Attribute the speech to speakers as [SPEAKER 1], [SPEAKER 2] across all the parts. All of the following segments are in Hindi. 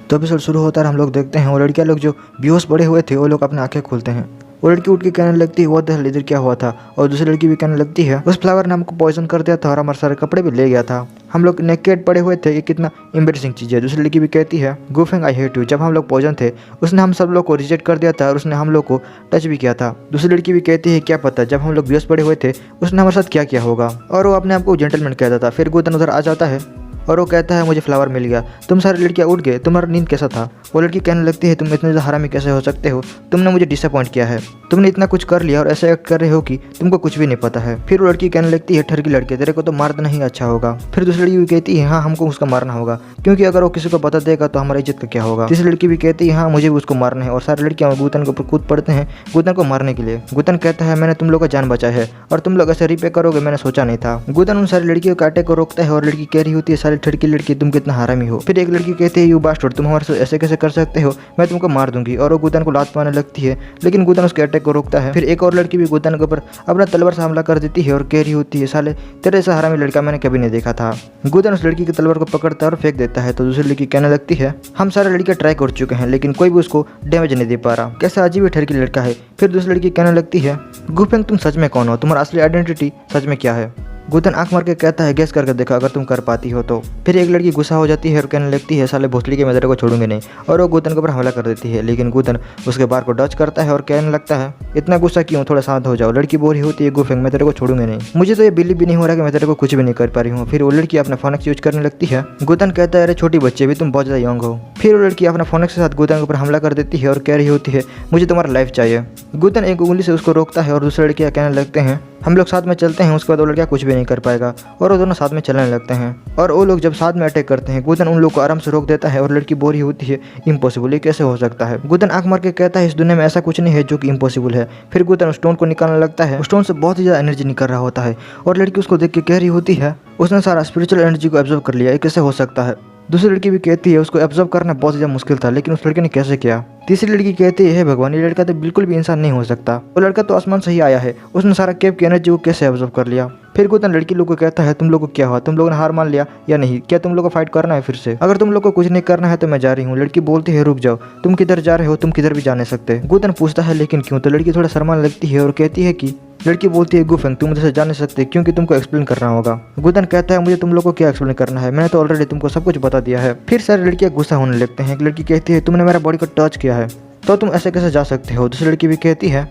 [SPEAKER 1] तो एपिसोड शुरू होता है, हम लोग देखते हैं वो लड़कियां लोग जो बेहोश पड़े हुए थे वो लोग अपनी आंखें खोलते हैं। वो लड़की उठ के कहने लगती है व्हाट द हेल, इधर क्या हुआ था। और दूसरी लड़की भी कहने लगती है उस फ्लावर ने हमको पॉइजन कर दिया था और हमारे सारे कपड़े भी ले गया था, हम लोग नेकेड पड़े हुए थे, ये कितना एम्बेरसिंग चीज़ है। दूसरी लड़की भी कहती है गुफेंग आई हेट यू, जब हम लोग पॉइजन थे उसने हम सब लोग को रिजेक्ट कर दिया था और उसने हम लोग को टच भी किया था। दूसरी लड़की भी कहती है क्या पता जब हम लोग बेहोश पड़े हुए थे उसने हमारे साथ क्या किया होगा। और वो अपने आप को जेंटलमैन कहता था। फिर गुदन उधर आ जाता है और वो कहता है मुझे फ्लावर मिल गया, तुम सारी लड़कियां उठ गए, तुम्हारा नींद कैसा था। वो लड़की कहने लगती है तुम इतने ज़्यादा हरामी कैसे हो सकते हो, तुमने मुझे डिसअपॉइंट किया है, तुमने इतना कुछ कर लिया और ऐसे एक्ट कर रहे हो कि तुमको कुछ भी नहीं पता है। फिर वो लड़की कहने लगती है ठरकी लड़के तेरे को तो मार देना ही अच्छा होगा। फिर दूसरी लड़की भी कहती है हाँ हमको उसका मारना होगा, क्योंकि अगर वो किसी को बता देगा तो हमारी इज्जत का क्या होगा। तीसरी लड़की भी कहती है हाँ मुझे भी उसको मारना है और सारी लड़कियां गुतन के ऊपर कूद पड़ते हैं गुतन को मारने के लिए। गुतन कहता है मैंने तुम लोग का जान बचाया है और तुम लोग ऐसे रिपे करोगे मैंने सोचा नहीं था। गुतन उन सारी लड़कियों के अटैक को रोकता है और लड़की कह रही होती है सारी ठरकी लड़की तुम कितना हरामी हो। फिर एक लड़की कहती है यू बास्टर्ड, तुम हमारे साथ ऐसे कैसे कर सकते हो, मैं तुमको मार दूंगी। और वो गुतन को लात मारने लगती है लेकिन गुतन उसके अटैक को रोकता है। फिर एक और लड़की भी गुतन के ऊपर अपना तलवार से हमला कर देती है और कह रही होती है साले तेरे ऐसा हरामी लड़का मैंने कभी नहीं देखा था। गुतन उस लड़की की तलवार को पकड़ता है और फेंक देता है। तो दूसरी लड़की कहने लगती है हम सारे लड़कियां ट्राई कर चुके हैं लेकिन कोई भी उसको डैमेज नहीं दे पा रहा, कैसा अजीब ही ठरकी लड़का है। फिर दूसरी लड़की कहने लगती है गुफेंग तुम सच में कौन हो, तुम्हारा असली आइडेंटिटी सच में क्या है। गुतन आंख मार के कहता है गेस करके देखा अगर तुम कर पाती हो तो। फिर एक लड़की गुस्सा हो जाती है और कहने लगती है साले भोसली के मैं तेरे को छोड़ूंगी नहीं, और वो गुतन के ऊपर हमला कर देती है। लेकिन गुतन उसके बार को डच करता है और कहने लगता है इतना गुस्सा क्यों, थोड़ा शांत हो जाओ। लड़की बोल रही होती है गुफेंग मैं तेरे को छोड़ूंगी नहीं, मुझे तो ये बिलीव भी नहीं हो रहा कि मैं तेरे को कुछ भी नहीं कर पा रही हूँ। फिर वो लड़की अपना फोनेक्स यूज करने लगती है। गुतन कहता है अरे छोटी बच्चे भी तुम बहुत ज़्यादा यंग हो। फिर वो लड़की अपना फोनेक्स के साथ गुतन के ऊपर हमला कर देती है और कह रही होती है मुझे तुम्हारा लाइफ चाहिए। गुतन एक उंगली से उसको रोकता है और दूसरी लड़कियाँ कहने लगते हैं हम लोग साथ में चलते हैं। उसके बाद वो लड़कियाँ कुछ भी नहीं कर पाएगा और वो दोनों साथ में चलने लगते हैं। और वो लोग जब साथ में अटैक करते हैं गुतन उन लोग को आराम से रोक देता है और लड़की बोल रही होती है इम्पॉसिबल, ये कैसे हो सकता है। गुतन आंख मार के कहता है इस दुनिया में ऐसा कुछ नहीं है जो कि इम्पॉसिबल है। फिर गुतन स्टोन को निकालने लगता है, स्टोन से बहुत ही ज़्यादा एनर्जी निकल रहा होता है और लड़की उसको देख के कह रही होती है उसने सारा स्पिरिचुअल एनर्जी को एब्जॉर्व कर लिया, ये कैसे हो सकता है। दूसरी लड़की भी कहती है उसको एब्जॉर्व करना बहुत ज़्यादा मुश्किल था लेकिन उस लड़के ने कैसे किया। तीसरी लड़की कहती है भगवान ये लड़का तो बिल्कुल भी इंसान नहीं हो सकता, वो लड़का तो आसमान से ही आया है, उसने सारा केव की एनर्जी को कैसे एब्जॉर्व कर लिया। फिर गुतन लड़की लोग को कहता है तुम लोग को क्या हुआ, तुम लोगों ने हार मान लिया या नहीं, क्या तुम लोग को फाइट करना है फिर से, अगर तुम लोग को कुछ नहीं करना है तो मैं जा रही हूँ। लड़की बोलती है रुक जाओ, तुम किधर जा रहे हो, तुम किधर भी जा नहीं सकते। गुतन पूछता है लेकिन क्यों, तो लड़की थोड़ा शर्माने लगती है और कहती है कि लड़की बोलती है गुफेंग तुम मुझसे जा नहीं सकते क्योंकि तुमको एक्सप्लेन करना होगा। गुतन कहता है मुझे तुम लोग को क्या एक्सप्लेन करना है, मैंने तो ऑलरेडी तुमको सब कुछ बता दिया है। फिर सारी लड़कियां गुस्सा होने लगते हैं। एक लड़की कहती है तुमने मेरा बॉडी को टच किया है तो तुम ऐसे कैसे जा सकते हो। दूसरी लड़की भी कहती है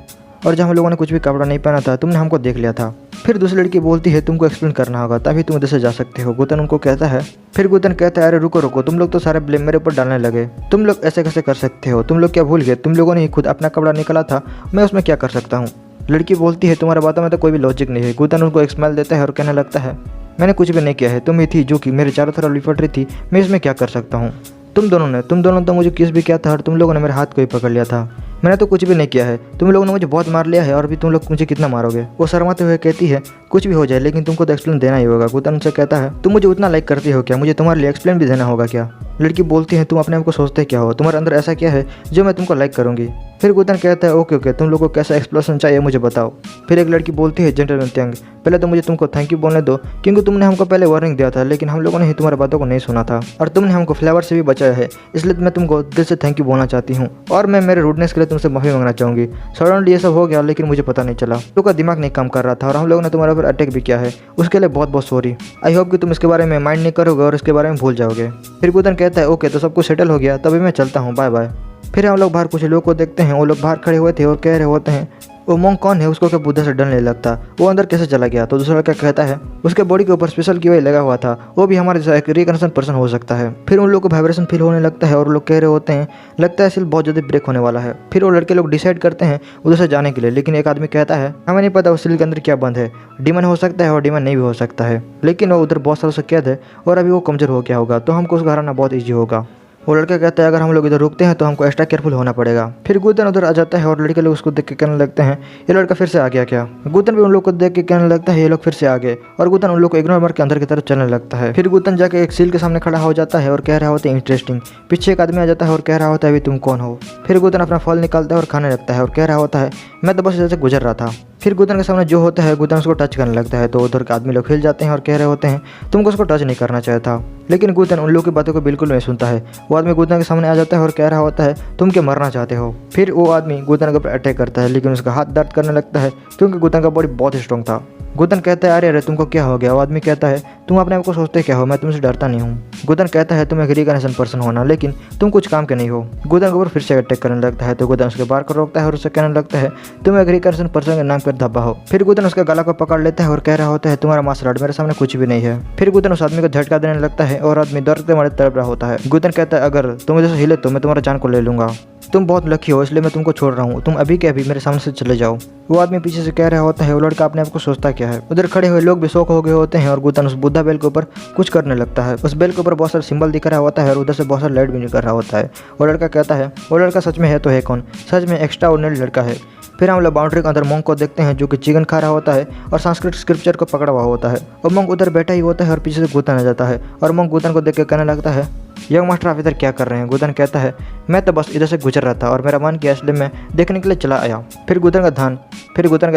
[SPEAKER 1] और जब हम लोगों ने कुछ भी कपड़ा नहीं पहना था तुमने हमको देख लिया था। फिर दूसरी लड़की बोलती है तुमको एक्सप्लेन करना होगा तभी तुम उधर से जा सकते हो। गुतन उनको कहता है, फिर गुतन कहता है अरे रुको रुको, तुम लोग तो सारे ब्लेम मेरे ऊपर डालने लगे, तुम लोग ऐसे कैसे कर सकते हो, तुम लोग क्या भूल गए, तुम लोगों ने ही खुद अपना कपड़ा निकाला था, मैं उसमें क्या कर सकता हूँ। लड़की बोलती है तुम्हारे बातों में तो कोई भी लॉजिक नहीं है। गुतन उनको एक स्माइल देता है और कहने लगता है मैंने कुछ भी नहीं किया है, तुम ही थी जो कि मेरे चारों तरफ लिपट रही थी, मैं इसमें क्या कर सकता हूँ। तुम दोनों तो मुझे किस भी किया था और तुम लोगों ने मेरे हाथ को ही पकड़ लिया था, मैंने तो कुछ भी नहीं किया है, तुम लोगों ने मुझे बहुत मार लिया है और भी तुम लोग मुझे कितना मारोगे। वो शर्माते हुए कहती है कुछ भी हो जाए लेकिन तुमको तो एक्सप्लेन देना ही होगा। गुतन उनसे कहता है तुम मुझे उतना लाइक करती हो क्या, मुझे तुम्हारे लिए एक्सप्लेन भी देना होगा क्या। लड़की बोलती है तुम अपने आप को सोचते क्या हो, तुम्हारे अंदर ऐसा क्या है जो मैं तुमको लाइक करूंगी। फिर गुतन कहता है ओके तुम लोगों को कैसा एक्सप्लेनेशन चाहिए मुझे बताओ। फिर एक लड़की बोलती है जेंटलमैन थैंक, पहले तो मुझे तुमको थैंक यू बोलने दो क्योंकि तुमने हमको पहले वार्निंग दिया था लेकिन हम लोगों ने ही तुम्हारी बातों को नहीं सुना था और तुमने हमको फ्लेवर से भी बचाया है, इसलिए मैं तुमको दिल से थैंक यू बोलना चाहती हूँ और मैं मेरे रूडनेस के लिए तुमसे माफी मांगना चाहूँगी। सडनली ये सब हो गया लेकिन मुझे पता नहीं चला, तो का दिमाग नहीं काम कर रहा था और हम लोगों ने तुम्हारे ऊपर अटैक भी किया है, उसके लिए बहुत बहुत सॉरी। आई होप कि तुम इसके बारे में माइंड नहीं करोगे और इसके बारे में भूल जाओगे। फिर गुतन कहता है ओके तो सब कुछ सेटल हो गया, तभी मैं चलता हूँ, बाय बाय। फिर हम लोग बाहर कुछ लोगों को देखते हैं, वो लोग बाहर खड़े हुए थे और कह रहे होते हैं वो मोंग कौन है, उसको क्या बुद्धा से डर नहीं लगता, वो अंदर कैसे चला गया। तो दूसरा लड़का कहता है उसके बॉडी के ऊपर स्पेशल की वही लगा हुआ था, वो भी हमारे जैसा एक रिकनेक्शन पर्सन हो सकता है। फिर उन लोगों को वाइब्रेशन फील होने लगता है और लोग कह रहे होते हैं लगता है सिल बहुत जल्दी ब्रेक होने वाला है। फिर वो लड़के लोग डिसाइड करते हैं उधर से जाने के लिए, लेकिन एक आदमी कहता है हमें नहीं पता उस सिल के अंदर क्या बंद है, डीमन हो सकता है और डीमन नहीं भी हो सकता है, लेकिन वो उधर बहुत सालों से कैद है और अभी वो कमजोर हो गया होगा तो हमको उसको हराना बहुत ईजी होगा। वो लड़का कहता है अगर हम लोग इधर रुकते हैं तो हमको एक्स्ट्रा केयरफुल होना पड़ेगा। फिर गुतन उधर आ जाता है और लड़के लोग उसको देख के कहने लगते हैं ये लड़का फिर से आ गया क्या। गुतन भी उन लोग को देख के कहने लगता है ये लोग फिर से आ गए और गुतन उन लोग को इग्नोर मार के अंदर की तरफ चलने लगता है। फिर गुतन जाके एक सील के सामने खड़ा हो जाता है और कह रहा होता है इंटरेस्टिंग। पीछे एक आदमी आ जाता है और कह रहा होता है अभी तुम कौन हो। फिर गुतन अपना फल निकालता है और खाने लगता है और कह रहा होता है मैं तो बस इधर से गुजर रहा था। फिर गुदन के सामने जो होता है गुदन उसको टच करने लगता है, तो उधर के आदमी लोग हिल जाते हैं और कह रहे होते हैं तुमको उसको टच नहीं करना चाहिए था। लेकिन गुदन उन लोगों की बातों को बिल्कुल नहीं सुनता है। वो आदमी गुदन के सामने आ जाता है और कह रहा होता है तुम क्या मरना चाहते हो। फिर वो आदमी गुदन के ऊपर अटैक करता है, लेकिन उसका हाथ दर्द करने लगता है क्योंकि गुदन का बॉडी बहुत स्ट्रॉन्ग था। गुदन कहता है अरे अरे तुमको क्या हो गया। वो आदमी कहता है तुम अपने आप को सोचते क्या हो, मैं तुमसे डरता नहीं हूँ। गुदन कहता है तुम एक रिकनेक्शन पर्सन होना, लेकिन तुम कुछ काम के नहीं हो। गुदन के ऊपर फिर से अटैक करने लगता है, तो गुदन उसके बार को रोकता है और उससे कहने लगता है तुम एक रिकनेक्शन पर्सन के नाम पर धब्बा हो। फिर गुदन उसके गला को पकड़ लेता है और कह रहा होता है तुम्हारा मार्शल आर्ट मेरे सामने कुछ भी नहीं है। फिर गुदन उस आदमी को झटका देने लगता है और आदमी दर्द के मारे तड़प रहा होता है। गुदन कहता है अगर तुम मुझे हिले तो मैं तुम्हारा जान को ले लूंगा, तुम बहुत लकी हो इसलिए मैं तुमको छोड़ रहा हूँ, तुम अभी के अभी मेरे सामने से चले जाओ। वो आदमी पीछे से कह रहा होता है वो लड़का अपने आप को सोचता क्या है। उधर खड़े हुए लोग भी शौक हो गए होते हैं और गुदन उस बुद्धा बेल के ऊपर कुछ करने लगता है। उस बेल के ऊपर बहुत सारा सिंबल दिख रहा होता है और उधर से बहुत सारा लाइट भी निकल रहा होता है। वो लड़का कहता है वो लड़का सच में है तो है कौन, सच में एक्स्ट्रा ऑर्डिनरी लड़का है। फिर हम लोग बाउंड्री के अंदर मोंग को देखते हैं जो कि चिकन खा रहा होता है और संस्कृत स्क्रिप्चर को पकड़ा हुआ होता है। और मोंग उधर बैठा ही होता है और पीछे से गुदन आ जाता है और मोंग गुदन को देख के कहने लगता है यंग मास्टर आप इधर क्या कर रहे हैं। गुदन कहता है मैं तो बस इधर से गुजर रहा था और मेरा मन किया इसलिए मैं देखने के लिए चला आया। फिर गुदन का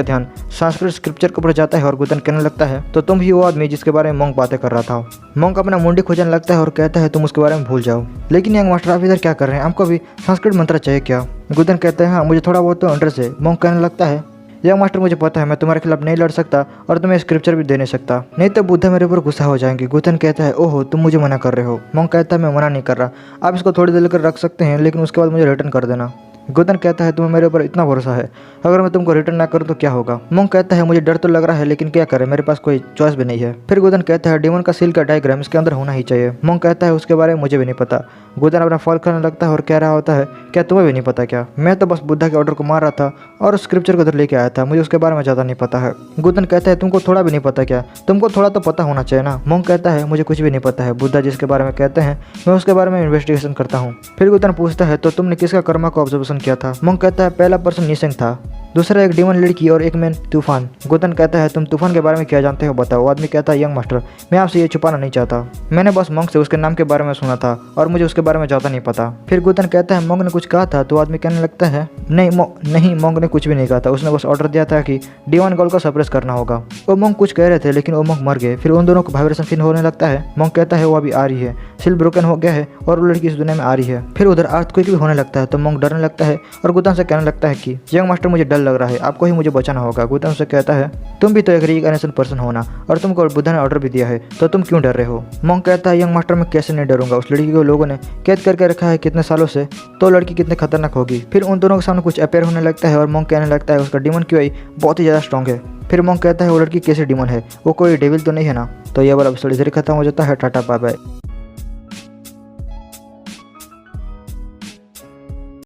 [SPEAKER 1] ध्यान संस्कृत स्क्रिप्चर के ऊपर जाता है और गुदन कहने लगता है तो तुम ही वो आदमी जिसके बारे में मोंग बातें कर रहा था। मोंग अपना मुंडी खोजने लगता है और कहता है तुम उसके बारे में भूल जाओ। लेकिन यंग मास्टर आप इधर क्या कर रहे हैं, आपको भी संस्कृत मंत्र चाहिए क्या। गुदन कहते हैं हाँ मुझे थोड़ा बहुत तो अंडर से। मोंग कहने लगता है यंग मास्टर मुझे पता है मैं तुम्हारे खिलाफ नहीं लड़ सकता और तुम्हें स्क्रिप्चर भी दे नहीं सकता, नहीं तो बुद्धा मेरे ऊपर गुस्सा हो जाएंगे। गुदन कहता है ओहो तुम मुझे मना कर रहे हो। मोंग कहता है मैं मना नहीं कर रहा, आप इसको थोड़ी देर लेकर रख सकते हैं लेकिन उसके बाद मुझे रिटर्न कर देना। गुदन कहता है तुम्हें मेरे ऊपर इतना भरोसा है, अगर मैं तुमको रिटर्न ना करूँ तो क्या होगा। मोंग कहता है मुझे डर तो लग रहा है लेकिन क्या करें, मेरे पास कोई चॉइस भी नहीं है। फिर गुदन कहता है डेमन का सील का डायग्राम इसके अंदर होना ही चाहिए। मोंग कहता है उसके बारे में मुझे भी नहीं पता। गुदन अपना फॉल करने लगता है और कह रहा होता है क्या तुम्हें भी नहीं पता क्या, मैं तो बस बुद्धा के ऑर्डर को मार रहा था और उस स्क्रिप्चर को उधर लेके आया था, मुझे उसके बारे में ज़्यादा नहीं पता है। गुदन कहता है तुमको थोड़ा भी नहीं पता क्या, तुमको थोड़ा तो पता होना चाहिए ना। मोंग कहता है मुझे कुछ भी नहीं पता है, बुद्धा जिसके बारे में कहते हैं मैं उसके बारे में इन्वेस्टिगेशन करता हूँ। फिर गुदन पूछता है तो तुमने किसका कर्मा को ऑब्जर्वेशन किया था। मोंग कहता है पहला पर्सन निशंक था, दूसरा एक डीमन लड़की और एक मैन तूफान। गुदन कहता है तुम तूफान के बारे में क्या जानते हो बताओ। वो आदमी कहता है यंग मास्टर मैं आपसे ये छुपाना नहीं चाहता, मैंने बस मोंग से उसके नाम के बारे में सुना था और मुझे उसके बारे में ज़्यादा नहीं पता। फिर गुदन कहता है मोंग ने कुछ कहा था, तो आदमी कहने लगता है नहीं मोंग ने कुछ भी नहीं कहा था, उसने बस ऑर्डर दिया था कि डीमन गोल को सप्रेस करना होगा। वो मोंग कुछ कह रहे थे लेकिन वो मोंग मर गए। फिर उन दोनों को वाइब्रेशन फील होने लगता है। मोंग कहता है वो अभी आ रही है, सील ब्रोकन हो गया है और वो लड़की इस दुनिया में आ रही है। फिर उधर अर्थक्वेक भी होने लगता है, तो मोंग डरने लगता है और गुदन से कहने लगता है कि यंग मास्टर मुझे डर लग रहा है, आपको ही मुझे बचाना होगा। गुदन से कहता है तुम भी तो एक रिकनेक्शन पर्सन होना और तुमको बुद्धा ने ऑर्डर भी दिया है, तो तुम क्यों डर रहे हो। मोंग कहता है यंग मास्टर मैं कैसे नहीं डरूंगा, उस लड़की को लोगों ने कैद करके रखा है कितने सालों से, तो लड़की कितने खतरनाक होगी। फिर उन दोनों के सामने कुछ अपेयर होने लगता है और मोंग कहने लगता है उसका डीमन क्यों बहुत ही ज़्यादा स्ट्रॉन्ग है। फिर मोंग कहता है वो लड़की कैसे डीमन है, वो कोई डेविल तो नहीं है ना। तो ये वाला एपिसोड इधर खत्म हो जाता है। Tata bye bye.